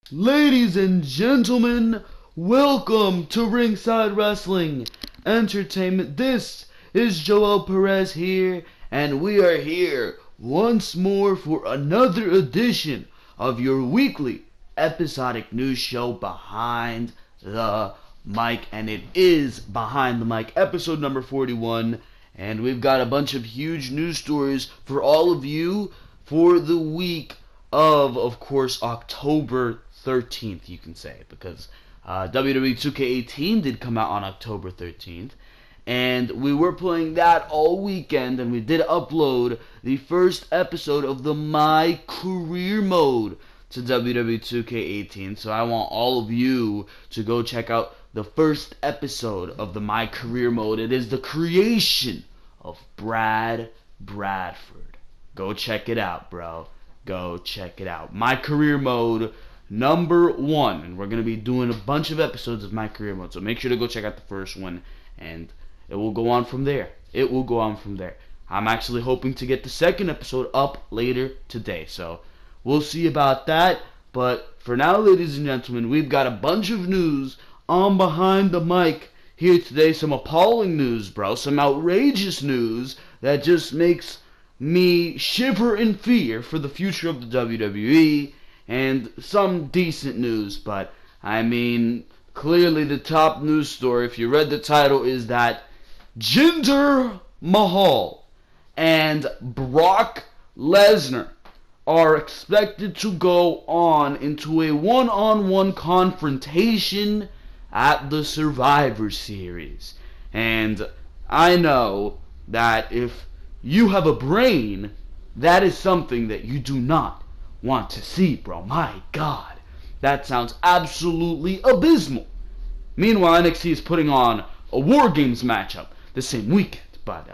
Ladies and gentlemen, welcome to Ringside Wrestling Entertainment. This is Joel Perez here, and we are here once more for another edition of your weekly episodic news show, Behind the Mic. And it is Behind the Mic, episode number 41, and we've got a bunch of huge news stories for all of you for the week of course, October 13th, you can say, because WWE 2K18 did come out on October 13th, and we were playing that all weekend, and we did upload the first episode of the My Career mode to WWE 2K18, so I want all of you to go check out the first episode of the My Career mode. It is the creation of Brad Bradford. Go check it out, bro. Go check it out. My Career mode number 1. And we're going to be doing a bunch of episodes of My Career mode. So make sure to go check out the first one. And it will go on from there. It will go on from there. I'm actually hoping to get the second episode up later today. So we'll see about that. But for now, ladies and gentlemen, we've got a bunch of news on Behind the Mic here today. Some appalling news, bro. Some outrageous news that just makes me shiver in fear for the future of the WWE, and some decent news. But I mean, clearly the top news story, if you read the title, is that Jinder Mahal and Brock Lesnar are expected to go on into a one-on-one confrontation at the Survivor Series. And I know that if you have a brain, that is something that you do not want to see, bro. My God, that sounds absolutely abysmal. Meanwhile, NXT is putting on a War Games matchup the same weekend, but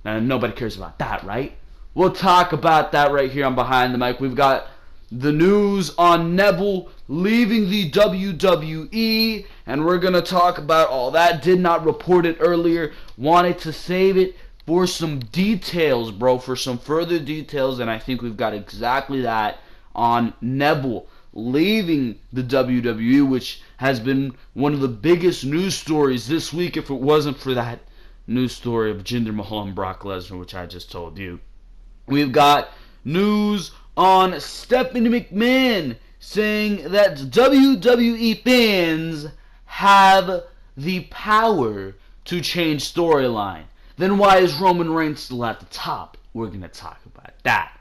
nobody cares about that, right? We'll talk about that right here on Behind the Mic. We've got the news on Neville leaving the WWE, and we're going to talk about all that. Did not report it earlier, wanted to save it for some details, bro, for some further details, and I think we've got exactly that on Neville leaving the WWE, which has been one of the biggest news stories this week if it wasn't for that news story of Jinder Mahal and Brock Lesnar, which I just told you. We've got news on Stephanie McMahon saying that WWE fans have the power to change storyline. Then why is Roman Reigns still at the top? We're going to talk about that.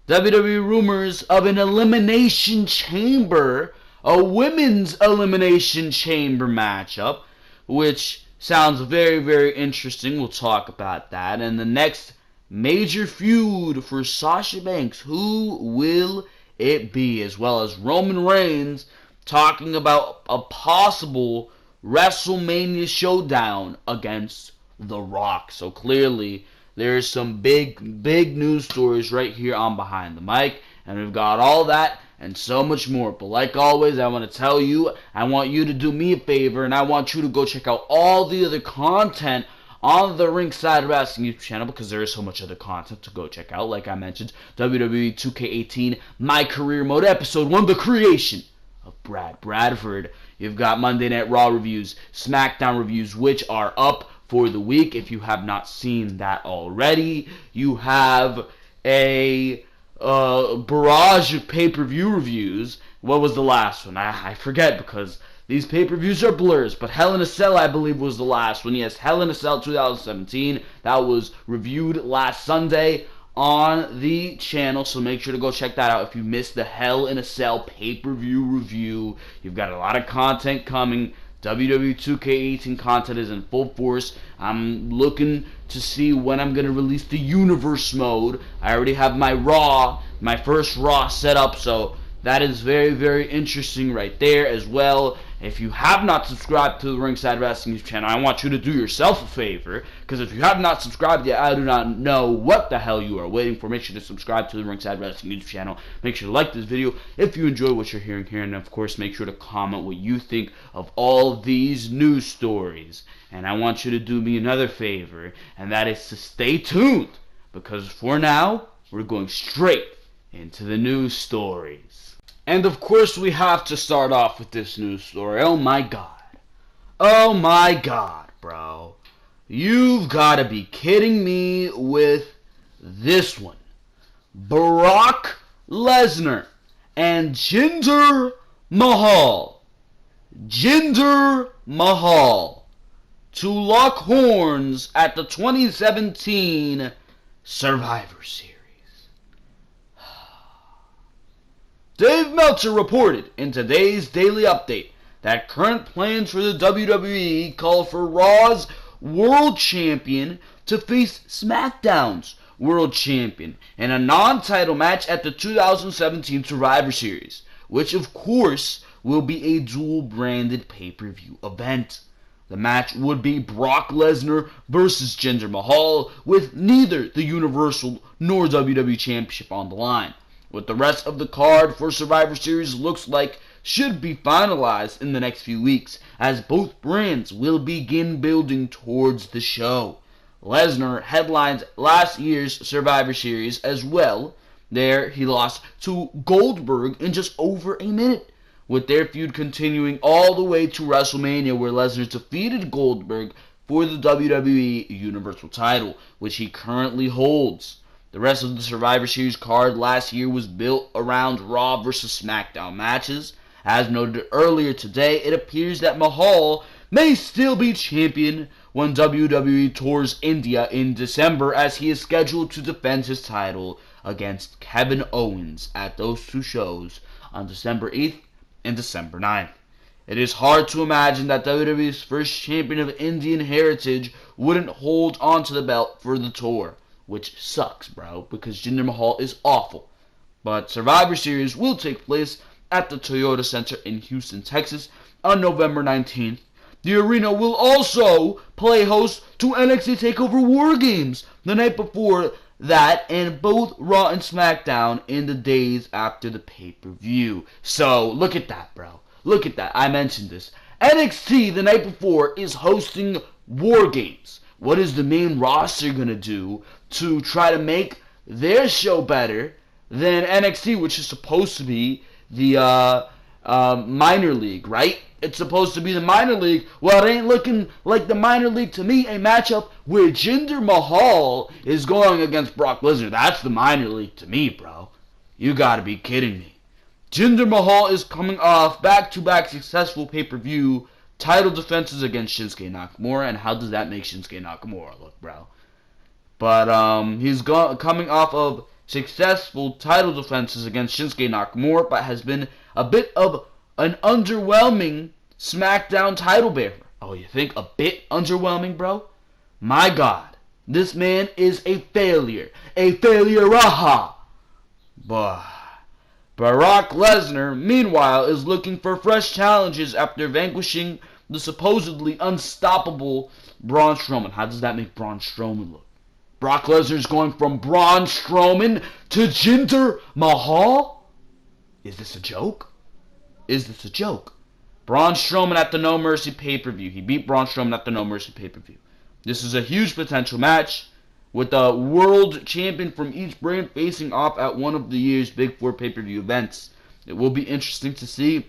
WWE rumors of an elimination chamber, a women's elimination chamber matchup, which sounds very, very interesting. We'll talk about that. And the next major feud for Sasha Banks, who will it be? As well as Roman Reigns talking about a possible WrestleMania showdown against The Rock. So clearly there's some big news stories right here on Behind the Mic, and we've got all that and so much more. But like always, I want to tell you, I want you to do me a favor, and I want you to go check out all the other content on the Ringside Wrestling YouTube channel, because there is so much other content to go check out. Like I mentioned, WWE 2K18 My Career Mode Episode 1, the creation of Brad Bradford. You've got Monday Night Raw reviews, Smackdown reviews, which are up for the week. If you have not seen that already, you have a barrage of pay-per-view reviews. What was the last one? I forget, because these pay-per-views are blurs, but Hell in a Cell, I believe, was the last one. Yes, Hell in a Cell 2017. That was reviewed last Sunday on the channel, so make sure to go check that out if you missed the Hell in a Cell pay-per-view review. You've got a lot of content coming. WWE 2K18 content is in full force. I'm looking to see when I'm going to release the Universe mode. I already have my first Raw set up, so that is very, very interesting right there as well. If you have not subscribed to the Ringside Wrestling YouTube channel, I want you to do yourself a favor, because if you have not subscribed yet, I do not know what the hell you are waiting for. Make sure to subscribe to the Ringside Wrestling YouTube channel. Make sure to like this video if you enjoy what you're hearing here, and of course, make sure to comment what you think of all these news stories. And I want you to do me another favor, and that is to stay tuned, because for now, we're going straight into the news stories. And of course we have to start off with this news story. Oh my god. Oh my god, bro. You've got to be kidding me with this one. Brock Lesnar and Jinder Mahal. Jinder Mahal to lock horns at the 2017 Survivor Series. Dave Meltzer reported in today's Daily Update that current plans for the WWE call for Raw's World Champion to face SmackDown's World Champion in a non-title match at the 2017 Survivor Series, which of course will be a dual-branded pay-per-view event. The match would be Brock Lesnar versus Jinder Mahal, with neither the Universal nor WWE Championship on the line. What the rest of the card for Survivor Series looks like should be finalized in the next few weeks, as both brands will begin building towards the show. Lesnar headlined last year's Survivor Series as well. There, he lost to Goldberg in just over a minute, with their feud continuing all the way to WrestleMania, where Lesnar defeated Goldberg for the WWE Universal title, which he currently holds. The rest of the Survivor Series card last year was built around Raw vs. Smackdown matches. As noted earlier today, it appears that Mahal may still be champion when WWE tours India in December, as he is scheduled to defend his title against Kevin Owens at those two shows on December 8th and December 9th. It is hard to imagine that WWE's first champion of Indian heritage wouldn't hold onto the belt for the tour, which sucks, bro, because Jinder Mahal is awful. But Survivor Series will take place at the Toyota Center in Houston, Texas on November 19th. The arena will also play host to NXT TakeOver War Games the night before that, and both Raw and SmackDown in the days after the pay-per-view. So, look at that, bro. Look at that. I mentioned this. NXT the night before is hosting War Games. What is the main roster going to do to try to make their show better than NXT, which is supposed to be the minor league, right? It's supposed to be the minor league. Well, it ain't looking like the minor league to me. A matchup where Jinder Mahal is going against Brock Lesnar. That's the minor league to me, bro. You gotta be kidding me. Jinder Mahal is coming off back-to-back successful pay-per-view title defenses against Shinsuke Nakamura. And how does that make Shinsuke Nakamura look, bro? But he's coming off of successful title defenses against Shinsuke Nakamura, but has been a bit of an underwhelming SmackDown title bearer. Oh, you think a bit underwhelming, bro? My God, this man is a failure. A failure, raha. But Brock Lesnar, meanwhile, is looking for fresh challenges after vanquishing the supposedly unstoppable Braun Strowman. How does that make Braun Strowman look? Brock Lesnar is going from Braun Strowman to Jinder Mahal? Is this a joke? Is this a joke? Braun Strowman at the No Mercy pay-per-view. He beat Braun Strowman at the No Mercy pay-per-view. This is a huge potential match with a world champion from each brand facing off at one of the year's Big Four pay-per-view events. It will be interesting to see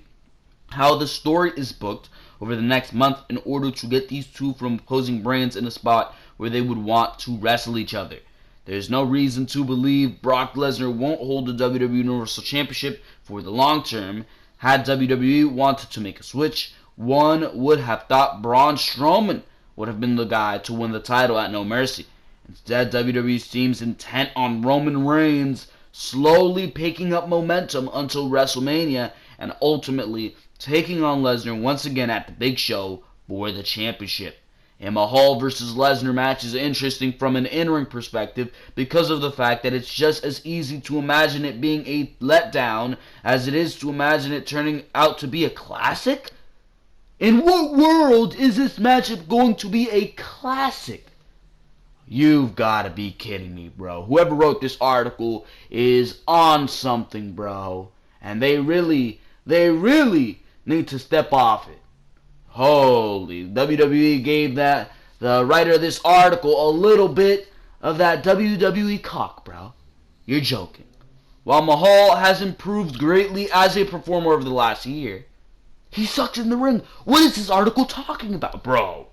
how the story is booked over the next month in order to get these two from opposing brands in a spot where they would want to wrestle each other. There's no reason to believe Brock Lesnar won't hold the WWE Universal Championship for the long term. Had WWE wanted to make a switch, one would have thought Braun Strowman would have been the guy to win the title at No Mercy. Instead, WWE seems intent on Roman Reigns slowly picking up momentum until WrestleMania and ultimately taking on Lesnar once again at the big show for the championship. A Mahal versus Lesnar match is interesting from an in-ring perspective because of the fact that it's just as easy to imagine it being a letdown as it is to imagine it turning out to be a classic. In what world is this matchup going to be a classic? You've got to be kidding me, bro. Whoever wrote this article is on something, bro. And they really need to step off it. Holy, WWE gave the writer of this article a little bit of that WWE cock, bro. You're joking. While Mahal has improved greatly as a performer over the last year, he sucks in the ring. What is this article talking about? Bro.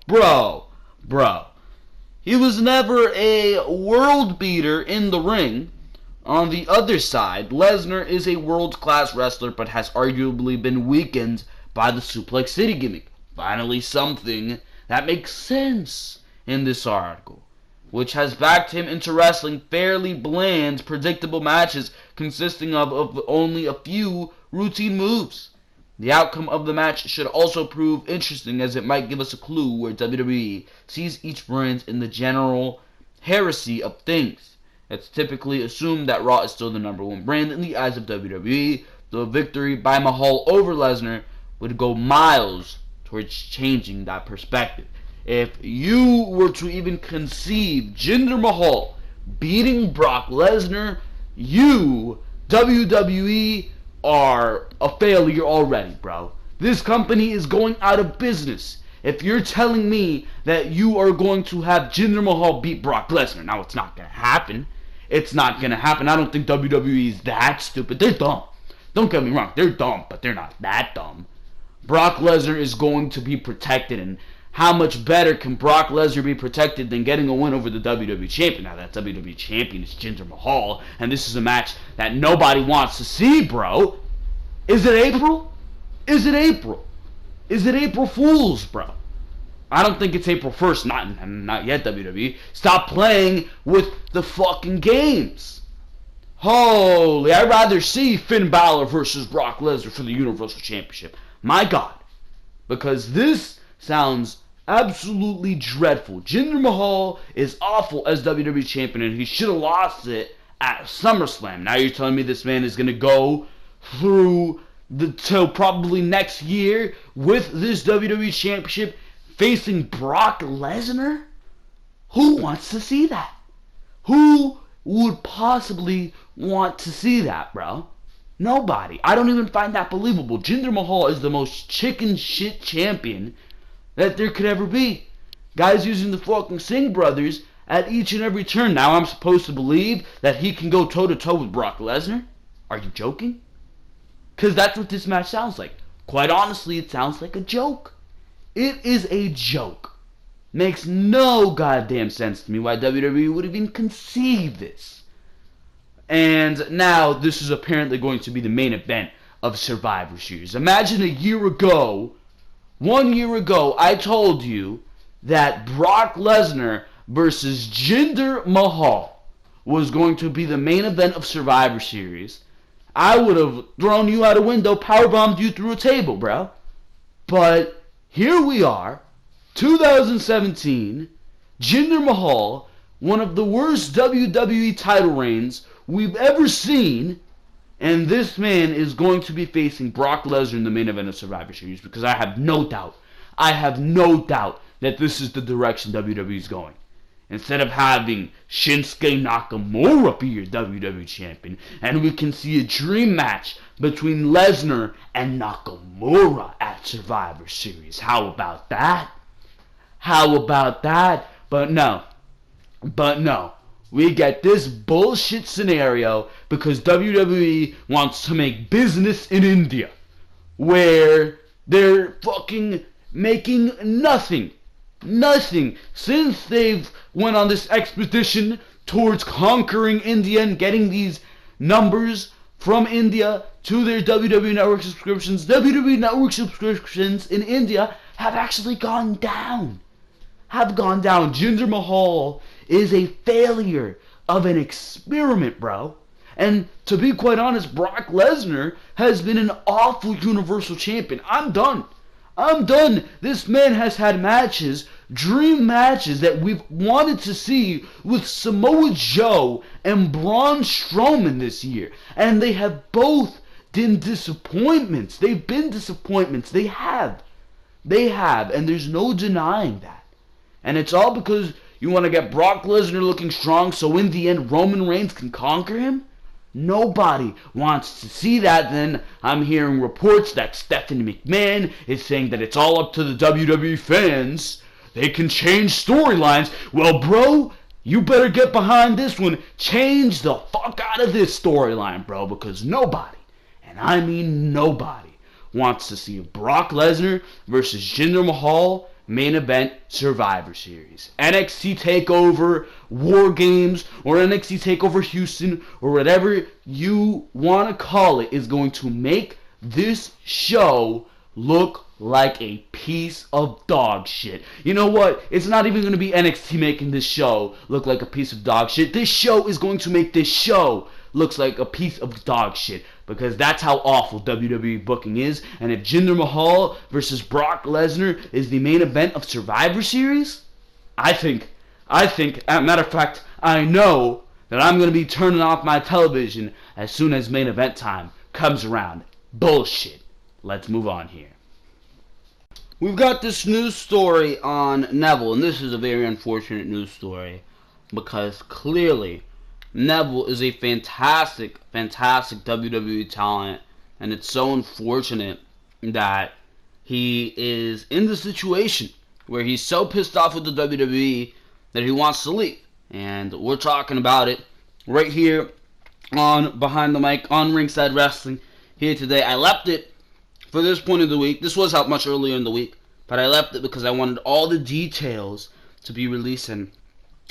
He was never a world beater in the ring. On the other side, Lesnar is a world-class wrestler but has arguably been weakened by the Suplex City gimmick. Finally, something that makes sense in this article, which has backed him into wrestling fairly bland, predictable matches consisting of only a few routine moves. The outcome of the match should also prove interesting, as it might give us a clue where WWE sees each brand in the general hierarchy of things. It's typically assumed that Raw is still the number one brand in the eyes of WWE, though a victory by Mahal over Lesnar would go miles towards changing that perspective. If you were to even conceive Jinder Mahal beating Brock Lesnar, you, WWE, are a failure already, bro. This company is going out of business. If you're telling me that you are going to have Jinder Mahal beat Brock Lesnar, now it's not going to happen. It's not going to happen. I don't think WWE is that stupid. They're dumb. Don't get me wrong. They're dumb, but they're not that dumb. Brock Lesnar is going to be protected, and how much better can Brock Lesnar be protected than getting a win over the WWE Champion? Now, that WWE Champion is Jinder Mahal, and this is a match that nobody wants to see, bro. Is it April? Is it April? Is it April Fool's, bro? I don't think it's April 1st. Not yet, WWE. Stop playing with the fucking games. Holy, I'd rather see Finn Balor versus Brock Lesnar for the Universal Championship. My God. Because this sounds absolutely dreadful. Jinder Mahal is awful as WWE Champion, and he should have lost it at SummerSlam. Now you're telling me this man is going to go through till probably next year with this WWE Championship facing Brock Lesnar? Who wants to see that? Who would possibly want to see that, bro? Nobody. I don't even find that believable. Jinder Mahal is the most chicken shit champion that there could ever be. Guys using the fucking Singh brothers at each and every turn. Now I'm supposed to believe that he can go toe to toe with Brock Lesnar? Are you joking? Because that's what this match sounds like. Quite honestly, it sounds like a joke. It is a joke. Makes no goddamn sense to me why WWE would even conceive this. And now this is apparently going to be the main event of Survivor Series. Imagine 1 year ago, I told you that Brock Lesnar versus Jinder Mahal was going to be the main event of Survivor Series. I would have thrown you out a window, powerbombed you through a table, bro. But here we are, 2017, Jinder Mahal, one of the worst WWE title reigns we've ever seen, and this man is going to be facing Brock Lesnar in the main event of Survivor Series, because I have no doubt that this is the direction WWE is going. Instead of having Shinsuke Nakamura be your WWE Champion, and we can see a dream match between Lesnar and Nakamura at Survivor Series. How about that? But no. We get this bullshit scenario because WWE wants to make business in India, where they're fucking making nothing since they've went on this expedition towards conquering India and getting these numbers from India to their WWE Network subscriptions. WWE Network subscriptions in India have actually gone down. Jinder Mahal is a failure of an experiment, bro. And to be quite honest, Brock Lesnar has been an awful Universal Champion. I'm done. This man has had matches, dream matches that we've wanted to see with Samoa Joe and Braun Strowman this year. And they have both been disappointments. They've been disappointments. They have. And there's no denying that. And it's all because you want to get Brock Lesnar looking strong so in the end Roman Reigns can conquer him? Nobody wants to see that. Then I'm hearing reports that Stephanie McMahon is saying that it's all up to the WWE fans. They can change storylines. Well, bro, You better get behind this one. Change the fuck out of this storyline, bro, because nobody, and I mean nobody, wants to see Brock Lesnar versus Jinder Mahal main event Survivor Series. NXT TakeOver War Games or NXT TakeOver Houston or whatever you want to call it is going to make this show look like a piece of dog shit. You know what? It's not even going to be NXT making this show look like a piece of dog shit. This show is going to make this show looks like a piece of dog shit, because that's how awful WWE booking is. And if Jinder Mahal versus Brock Lesnar is the main event of Survivor Series, I think, as a matter of fact, I know that I'm going to be turning off my television as soon as main event time comes around. Bullshit. Let's move on here. We've got this news story on Neville, and this is a very unfortunate news story because clearly Neville is a fantastic WWE talent, and it's so unfortunate that he is in the situation where he's so pissed off with the WWE that he wants to leave. And we're talking about it right here on Behind the Mic on Ringside Wrestling here today. I left it for this point of the week. This was out much earlier in the week, but I left it because I wanted all the details to be released, and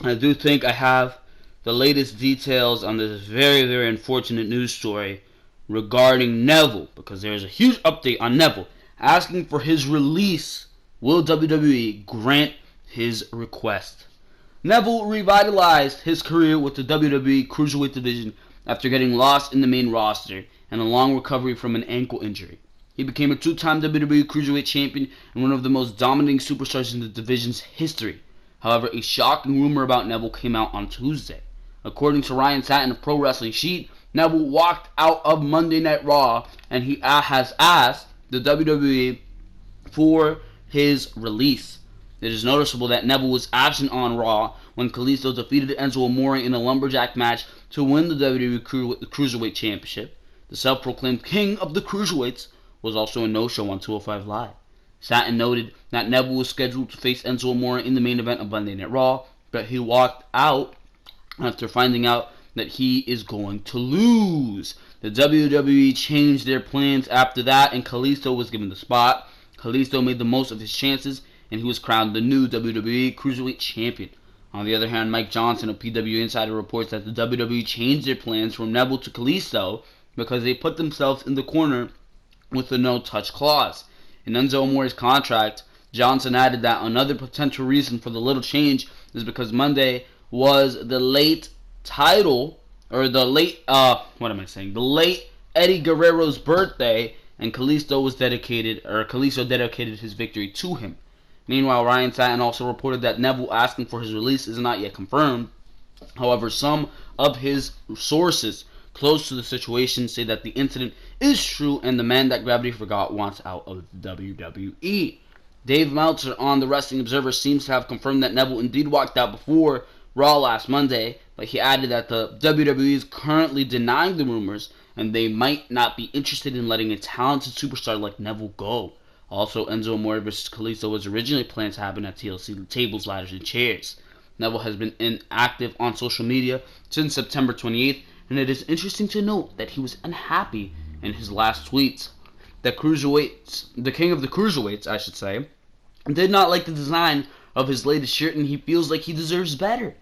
I do think I have the latest details on this very, very unfortunate news story regarding Neville, because there's a huge update on Neville asking for his release. Will WWE grant his request? Neville revitalized his career with the WWE Cruiserweight division after getting lost in the main roster and a long recovery from an ankle injury. He became a two-time WWE Cruiserweight champion and one of the most dominating superstars in the division's history. However, a shocking rumor about Neville came out on Tuesday. According to Ryan Satin of Pro Wrestling Sheet, Neville walked out of Monday Night Raw and he has asked the WWE for his release. It is noticeable that Neville was absent on Raw when Kalisto defeated Enzo Amore in a lumberjack match to win the WWE Cruiserweight Championship. The self-proclaimed king of the Cruiserweights was also a no-show on 205 Live. Satin noted that Neville was scheduled to face Enzo Amore in the main event of Monday Night Raw, but he walked out after finding out that he is going to lose. The WWE changed their plans after that, and Kalisto was given the spot. Kalisto made the most of his chances, and he was crowned the new WWE Cruiserweight Champion. On the other hand, Mike Johnson of PW Insider reports that the WWE changed their plans from Neville to Kalisto because they put themselves in the corner with the no-touch clause. In Enzo Amore's contract, Johnson added that another potential reason for the little change is because Monday was the late Eddie Guerrero's birthday, and Kalisto dedicated his victory to him. Meanwhile, Ryan Satin also reported that Neville asking for his release is not yet confirmed. However, some of his sources close to the situation say that the incident is true and the man that gravity forgot wants out of the WWE. Dave Meltzer on the Wrestling Observer seems to have confirmed that Neville indeed walked out before Raw last Monday, but he added that the WWE is currently denying the rumors and they might not be interested in letting a talented superstar like Neville go. Also, Enzo Amore vs. Kalisto was originally planned to happen at TLC Tables, Ladders, and Chairs. Neville has been inactive on social media since September 28th, and it is interesting to note that he was unhappy in his last tweets. The king of the Cruiserweights, I should say, did not like the design of his latest shirt, and he feels like he deserves better.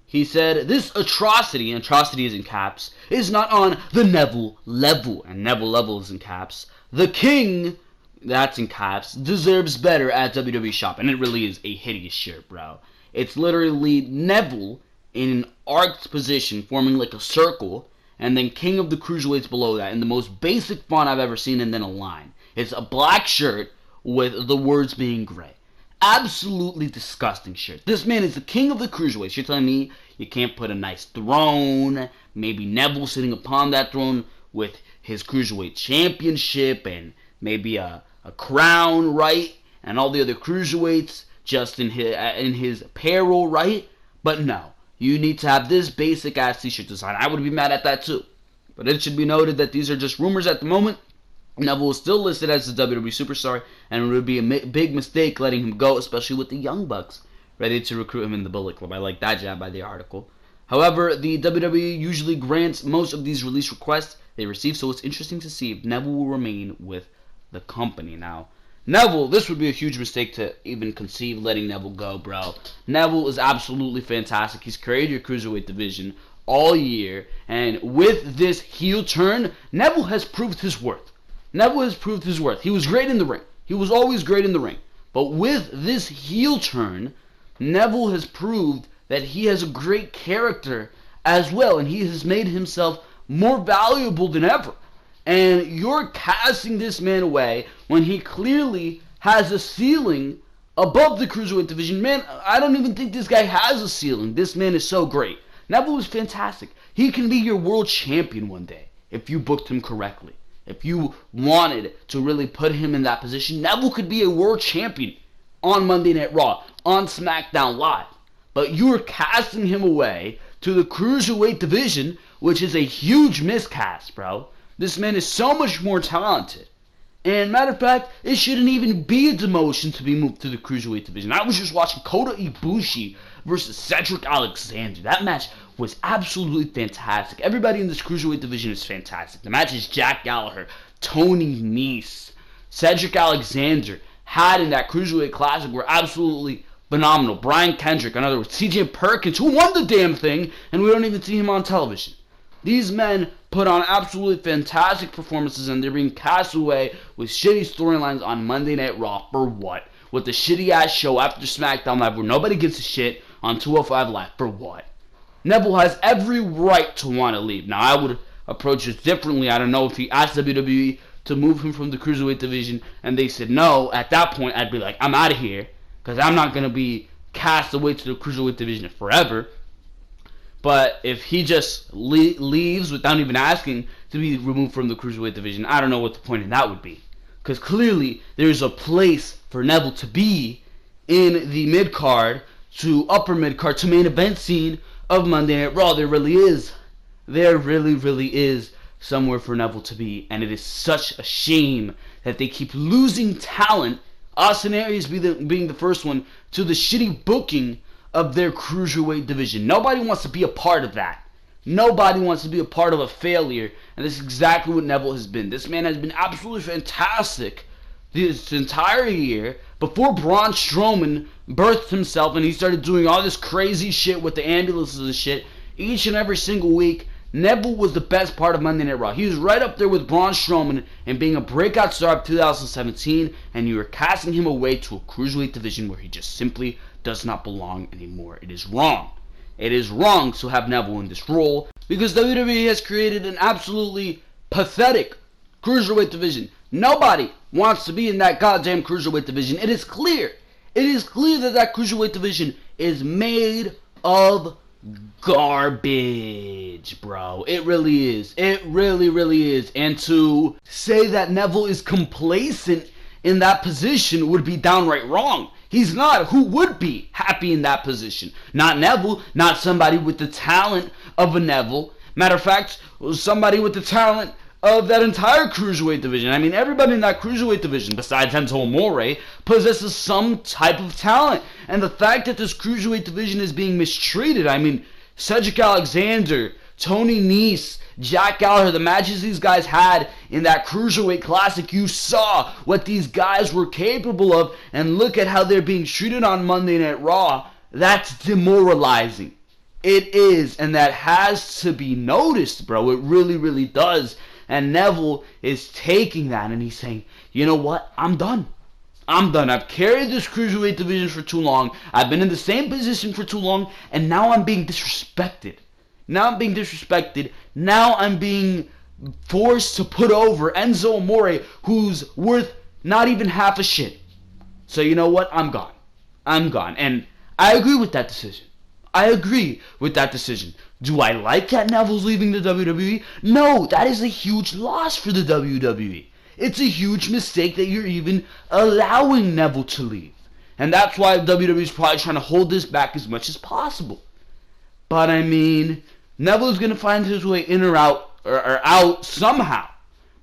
He said, "This atrocity," and atrocity is in caps, "is not on the Neville level," and Neville level is in caps. "The king," that's in caps, "deserves better at WWE Shop." And it really is a hideous shirt, bro. It's literally Neville in an arced position, forming like a circle, and then King of the Cruiserweights below that, in the most basic font I've ever seen, and then a line. It's a black shirt with the words being gray. Absolutely disgusting shirt. This man is the king of the Cruiserweights. You're telling me you can't put a nice throne, maybe Neville sitting upon that throne with his Cruiserweight Championship, and maybe a crown, right? And all the other Cruiserweights just in his apparel, right? But no. You need to have this basic ass t-shirt design. I would be mad at that too. But it should be noted that these are just rumors at the moment. Neville is still listed as a WWE superstar, and it would be a big mistake letting him go, especially with the Young Bucks ready to recruit him in the Bullet Club. I like that jab by the article. However, the WWE usually grants most of these release requests they receive, so it's interesting to see if Neville will remain with the company. Now, Neville, this would be a huge mistake to even conceive letting Neville go, bro. Neville is absolutely fantastic. He's carried your Cruiserweight division all year, and with this heel turn, Neville has proved his worth. Neville has proved his worth. He was great in the ring. He was always great in the ring. But with this heel turn, Neville has proved that he has a great character as well, and he has made himself more valuable than ever. And you're casting this man away when he clearly has a ceiling above the Cruiserweight division. Man, I don't even think this guy has a ceiling. This man is so great. Neville is fantastic. He can be your world champion one day if you booked him correctly. If you wanted to really put him in that position, Neville could be a world champion on Monday Night Raw, on Smackdown Live. But you're casting him away to the Cruiserweight division, which is a huge miscast, bro. This man is so much more talented. And matter of fact, it shouldn't even be a demotion to be moved to the Cruiserweight division. I was just watching Kota Ibushi versus Cedric Alexander. That match was absolutely fantastic. Everybody in this Cruiserweight division is fantastic. The matches Jack Gallagher, Tony Nese, Cedric Alexander had in that Cruiserweight Classic were absolutely phenomenal. Brian Kendrick, in other words, CJ Perkins, who won the damn thing, and we don't even see him on television. These men put on absolutely fantastic performances, and they're being cast away with shitty storylines on Monday Night Raw. For what? With the shitty-ass show after SmackDown Live where nobody gives a shit on 205 Live. For what? Neville has every right to want to leave. Now, I would approach this differently. I don't know if he asked WWE to move him from the Cruiserweight division, and they said no. At that point, I'd be like, I'm out of here, because I'm not going to be cast away to the Cruiserweight division forever. But if he just leaves without even asking to be removed from the Cruiserweight division, I don't know what the point in that would be. Because clearly, there's a place for Neville to be in the mid-card to upper mid-card to main event scene of Monday Night Raw. There really is. There really, really is somewhere for Neville to be. And it is such a shame that they keep losing talent, Austin Aries being the first one, to the shitty booking of their Cruiserweight division. Nobody wants to be a part of that. Nobody wants to be a part of a failure, and this is exactly what Neville has been. This man has been absolutely fantastic this entire year before Braun Strowman birthed himself and he started doing all this crazy shit with the ambulances and shit each and every single week. Neville was the best part of Monday Night Raw. He was right up there with Braun Strowman and being a breakout star of 2017, and you are casting him away to a Cruiserweight division where he just simply does not belong anymore. It is wrong. It is wrong to have Neville in this role because WWE has created an absolutely pathetic Cruiserweight division. Nobody wants to be in that goddamn Cruiserweight division. It is clear. It is clear that that Cruiserweight division is made of garbage, bro. It really is. It really, really is. And to say that Neville is complacent in that position would be downright wrong. He's not. Who would be happy in that position? Not Neville. Not somebody with the talent of a Neville. Matter of fact, somebody with the talent of that entire Cruiserweight division. I mean, everybody in that Cruiserweight division, besides Enzo Amore, possesses some type of talent. And the fact that this Cruiserweight division is being mistreated, I mean, Cedric Alexander, Tony Nese, Jack Gallagher, the matches these guys had in that Cruiserweight Classic, you saw what these guys were capable of, and look at how they're being treated on Monday Night Raw. That's demoralizing. It is, and that has to be noticed, bro. It really, really does. And Neville is taking that, and he's saying, you know what? I'm done. I'm done. I've carried this Cruiserweight division for too long. I've been in the same position for too long, and now I'm being disrespected. Now I'm being disrespected. Now I'm being forced to put over Enzo Amore, who's worth not even half a shit. So you know what? I'm gone. I'm gone. And I agree with that decision. I agree with that decision. Do I like that Neville's leaving the WWE? No, that is a huge loss for the WWE. It's a huge mistake that you're even allowing Neville to leave. And that's why WWE is probably trying to hold this back as much as possible. But I mean, Neville's going to find his way in or out somehow.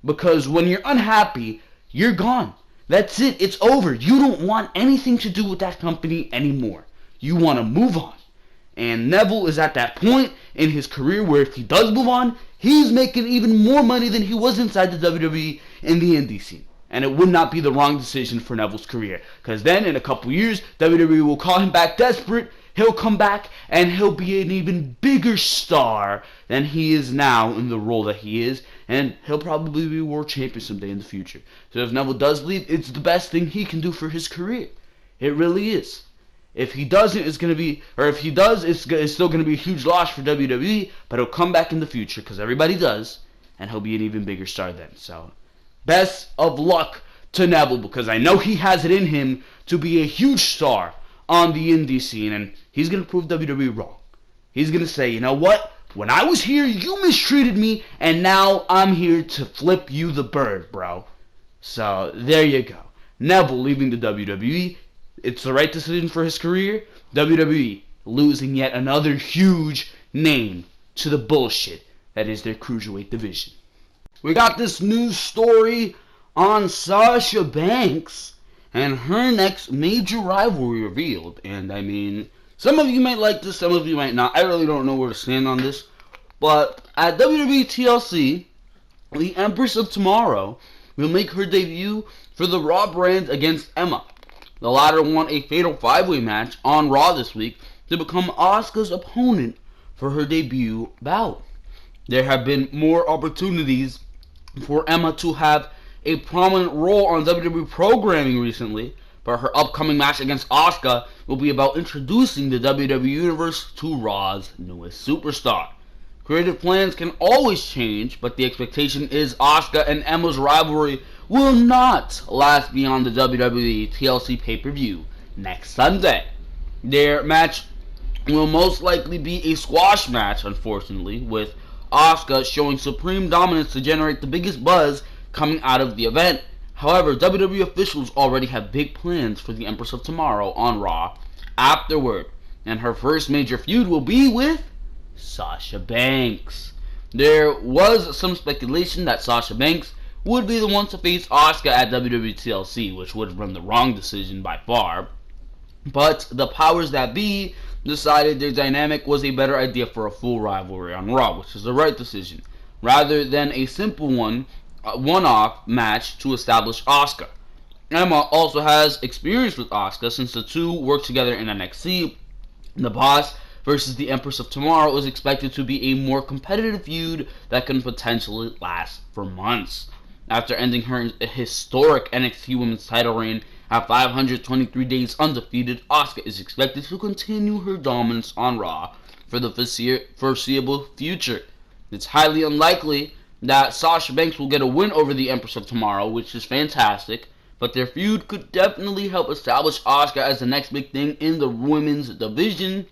Because when you're unhappy, you're gone. That's it. It's over. You don't want anything to do with that company anymore. you want to move on. And Neville is at that point in his career where if he does move on, he's making even more money than he was inside the WWE in the indie scene. And it would not be the wrong decision for Neville's career. Because then in a couple years, WWE will call him back desperate. He'll come back and he'll be an even bigger star than he is now in the role that he is. And he'll probably be world champion someday in the future. So if Neville does leave, it's the best thing he can do for his career. It really is. If he doesn't, it's going to be, or if he does, it's still going to be a huge loss for WWE, but he'll come back in the future, because everybody does, and he'll be an even bigger star then. So, best of luck to Neville, because I know he has it in him to be a huge star on the indie scene, and he's going to prove WWE wrong. He's going to say, you know what? When I was here, you mistreated me, and now I'm here to flip you the bird, bro. So, there you go. Neville leaving the WWE. It's the right decision for his career. WWE losing yet another huge name to the bullshit that is their cruiserweight division. We got this news story on Sasha Banks and her next major rivalry revealed. And I mean, some of you might like this, some of you might not. I really don't know where to stand on this. But at WWE TLC, the Empress of Tomorrow will make her debut for the Raw brand against Emma. The latter won a fatal 5-way match on Raw this week to become Asuka's opponent for her debut bout. There have been more opportunities for Emma to have a prominent role on WWE programming recently, but her upcoming match against Asuka will be about introducing the WWE Universe to Raw's newest superstar. Creative plans can always change, but the expectation is Asuka and Emma's rivalry will not last beyond the WWE TLC pay-per-view next Sunday. Their match will most likely be a squash match, unfortunately, with Asuka showing supreme dominance to generate the biggest buzz coming out of the event. However, WWE officials already have big plans for the Empress of Tomorrow on Raw afterward, and her first major feud will be with Sasha Banks. There was some speculation that Sasha Banks would be the one to face Asuka at WWE TLC, which would have been the wrong decision by far. But the powers that be decided their dynamic was a better idea for a full rivalry on Raw, which is the right decision, rather than a simple one-off match to establish Asuka. Emma also has experience with Asuka since the two worked together in NXT. The Boss versus the Empress of Tomorrow is expected to be a more competitive feud that can potentially last for months. After ending her historic NXT Women's title reign at 523 days undefeated, Asuka is expected to continue her dominance on Raw for the foreseeable future. It's highly unlikely that Sasha Banks will get a win over the Empress of Tomorrow, which is fantastic, but their feud could definitely help establish Asuka as the next big thing in the women's division.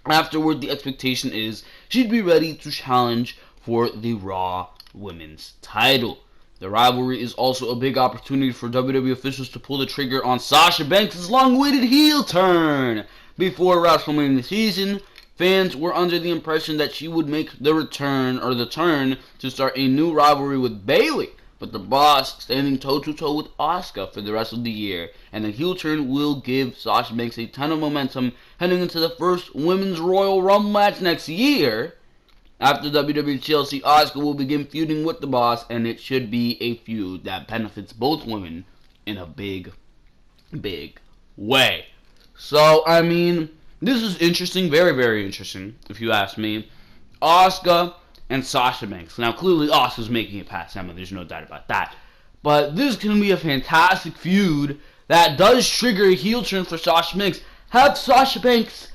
Afterward, the expectation is she'd be ready to challenge for the Raw Women's title. The rivalry is also a big opportunity for WWE officials to pull the trigger on Sasha Banks' long-awaited heel turn. Before WrestleMania season, fans were under the impression that she would make the turn to start a new rivalry with Bayley, but the Boss standing toe-to-toe with Asuka for the rest of the year, and the heel turn will give Sasha Banks a ton of momentum heading into the first Women's Royal Rumble match next year. After WWE TLC, Asuka will begin feuding with the Boss, and it should be a feud that benefits both women in a big, big way. So, I mean, this is interesting, very, very interesting, if you ask me. Asuka and Sasha Banks. Now, clearly, Asuka's making it past Emma, there's no doubt about that. But this can be a fantastic feud that does trigger a heel turn for Sasha Banks. Have Sasha Banks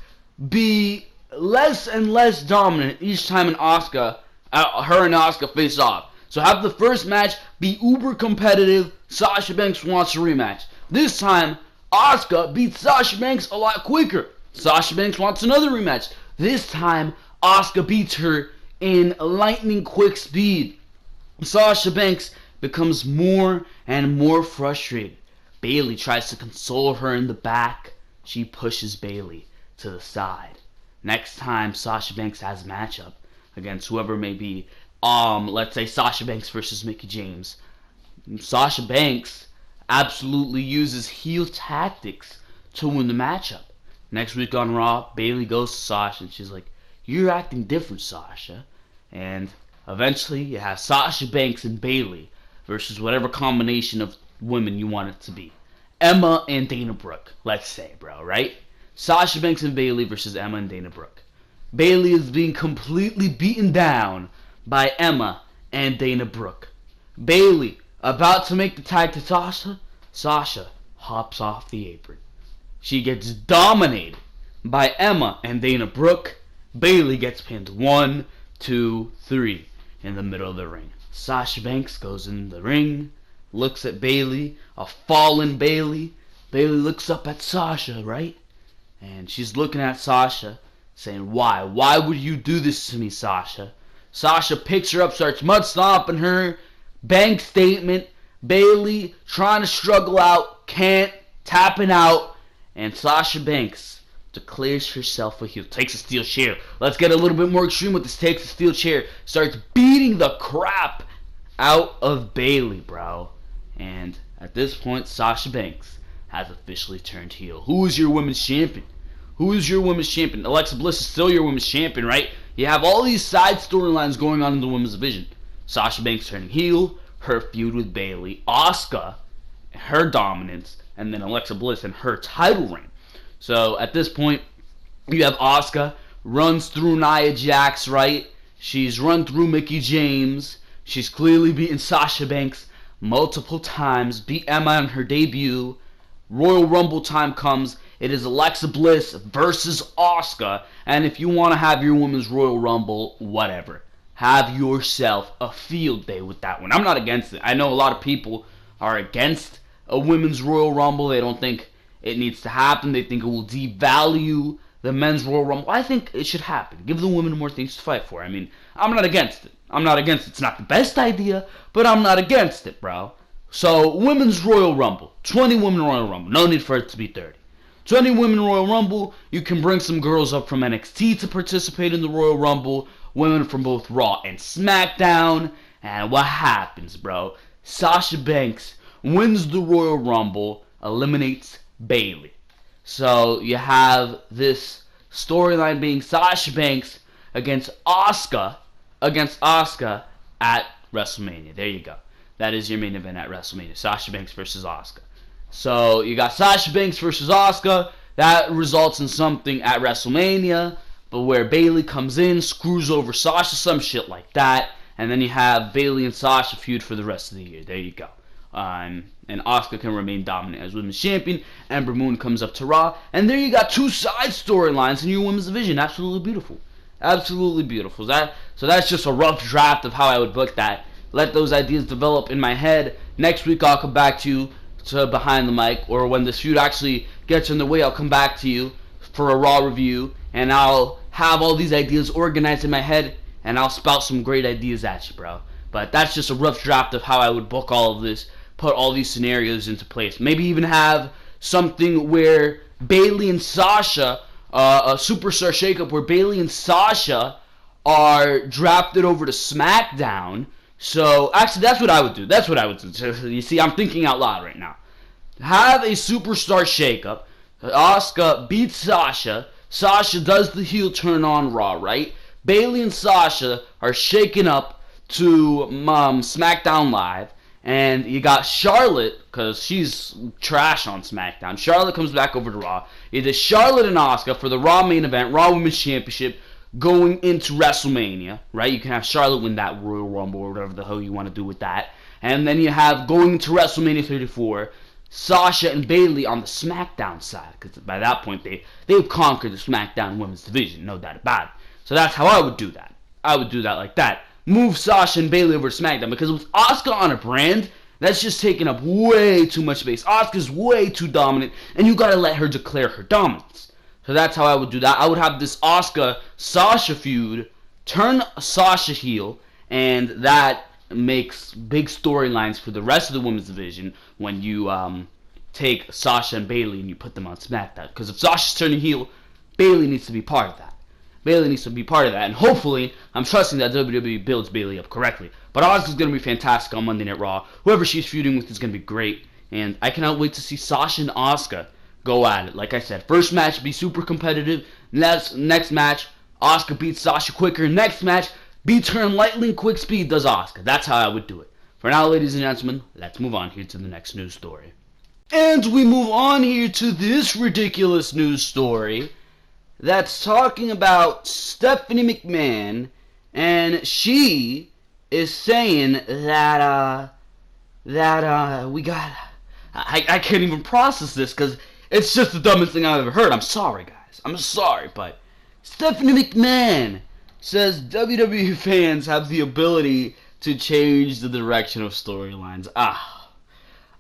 be less and less dominant each time her and Asuka face off. So have the first match be uber competitive. Sasha Banks wants a rematch. This time, Asuka beats Sasha Banks a lot quicker. Sasha Banks wants another rematch. This time, Asuka beats her in lightning quick speed. Sasha Banks becomes more and more frustrated. Bayley tries to console her in the back. She pushes Bayley to the side. Next time Sasha Banks has a matchup against whoever it may be, let's say Sasha Banks versus Mickie James, Sasha Banks absolutely uses heel tactics to win the matchup. Next week on Raw, Bayley goes to Sasha and she's like, "You're acting different, Sasha." And eventually you have Sasha Banks and Bayley versus whatever combination of women you want it to be. Emma and Dana Brooke, let's say, bro, right? Sasha Banks and Bayley versus Emma and Dana Brooke. Bayley is being completely beaten down by Emma and Dana Brooke. Bayley about to make the tag to Sasha. Sasha hops off the apron. She gets dominated by Emma and Dana Brooke. Bayley gets pinned 1, 2, 3 in the middle of the ring. Sasha Banks goes in the ring, looks at Bayley, a fallen Bayley. Bayley looks up at Sasha, right? And she's looking at Sasha, saying, "Why? Why would you do this to me, Sasha?" Sasha picks her up, starts mud stomping her. Bank statement. Bayley trying to struggle out, can't, tapping out. And Sasha Banks declares herself a heel. Takes a steel chair. Let's get a little bit more extreme with this. Takes a steel chair. Starts beating the crap out of Bayley, bro. And at this point, Sasha Banks has officially turned heel. Who is your women's champion? Who is your women's champion? Alexa Bliss is still your women's champion, right? You have all these side storylines going on in the women's division. Sasha Banks turning heel, her feud with Bayley, Asuka, her dominance, and then Alexa Bliss and her title reign. So at this point, you have Asuka runs through Nia Jax, right? She's run through Mickie James. She's clearly beaten Sasha Banks multiple times, beat Emma in her debut. Royal Rumble time comes. It is Alexa Bliss versus Asuka. And if you want to have your women's Royal Rumble, whatever. Have yourself a field day with that one. I'm not against it. I know a lot of people are against a women's Royal Rumble. They don't think it needs to happen. They think it will devalue the men's Royal Rumble. I think it should happen. Give the women more things to fight for. I mean, I'm not against it. I'm not against it. It's not the best idea, but I'm not against it, bro. So, women's Royal Rumble. 20 women Royal Rumble. No need for it to be 30. 20 women Royal Rumble. You can bring some girls up from NXT to participate in the Royal Rumble. Women from both Raw and Smackdown. And what happens, bro? Sasha Banks wins the Royal Rumble, eliminates Bayley. So you have this storyline being Sasha Banks against Asuka at WrestleMania. There you go. That is your main event at WrestleMania. Sasha Banks versus Asuka. So you got Sasha Banks versus Asuka. That results in something at WrestleMania, but where Bayley comes in, screws over Sasha, some shit like that. And then you have Bayley and Sasha feud for the rest of the year. There you go. And Asuka can remain dominant as women's champion. Ember Moon comes up to Raw. And there you got two side storylines in your women's division. Absolutely beautiful. Absolutely beautiful. So that's just a rough draft of how I would book that. Let those ideas develop in my head. Next week I'll come back to you to Behind the Mic. Or when this feud actually gets underway, I'll come back to you for a Raw review. And I'll have all these ideas organized in my head. And I'll spout some great ideas at you, bro. But that's just a rough draft of how I would book all of this. Put all these scenarios into place. Maybe even have something where Bayley and Sasha, a superstar shakeup where Bayley and Sasha are drafted over to Smackdown. So, actually, that's what I would do. You see, I'm thinking out loud right now. Have a superstar shakeup. Asuka beats Sasha. Sasha does the heel turn on Raw, right? Bayley and Sasha are shaken up to SmackDown Live. And you got Charlotte, because she's trash on SmackDown. Charlotte comes back over to Raw. It is Charlotte and Asuka for the Raw main event, Raw Women's Championship, going into WrestleMania, right? You can have Charlotte win that Royal Rumble or whatever the hell you want to do with that. And then you have, going into WrestleMania 34, Sasha and Bayley on the SmackDown side. Because by that point, they've conquered the SmackDown Women's Division, no doubt about it. So that's how I would do that. I would do that like that. Move Sasha and Bayley over to SmackDown, because with Asuka on a brand, that's just taking up way too much space. Asuka's way too dominant, and you gotta let her declare her dominance. So that's how I would do that. I would have this Asuka-Sasha feud, turn Sasha heel, and that makes big storylines for the rest of the women's division when you take Sasha and Bayley and you put them on SmackDown. Because if Sasha's turning heel, Bayley needs to be part of that. And hopefully, I'm trusting that WWE builds Bayley up correctly. But Asuka's going to be fantastic on Monday Night Raw. Whoever she's feuding with is going to be great. And I cannot wait to see Sasha and Asuka go at it. Like I said, first match be super competitive. Next match, Asuka beats Sasha quicker. Next match, beats her in lightning quick speed, does Asuka. That's how I would do it. For now, ladies and gentlemen, let's move on here to the next news story. And we move on here to this ridiculous news story that's talking about Stephanie McMahon, and she is saying that we got... I can't even process this because it's just the dumbest thing I've ever heard. I'm sorry, guys. I'm sorry, but Stephanie McMahon says WWE fans have the ability to change the direction of storylines.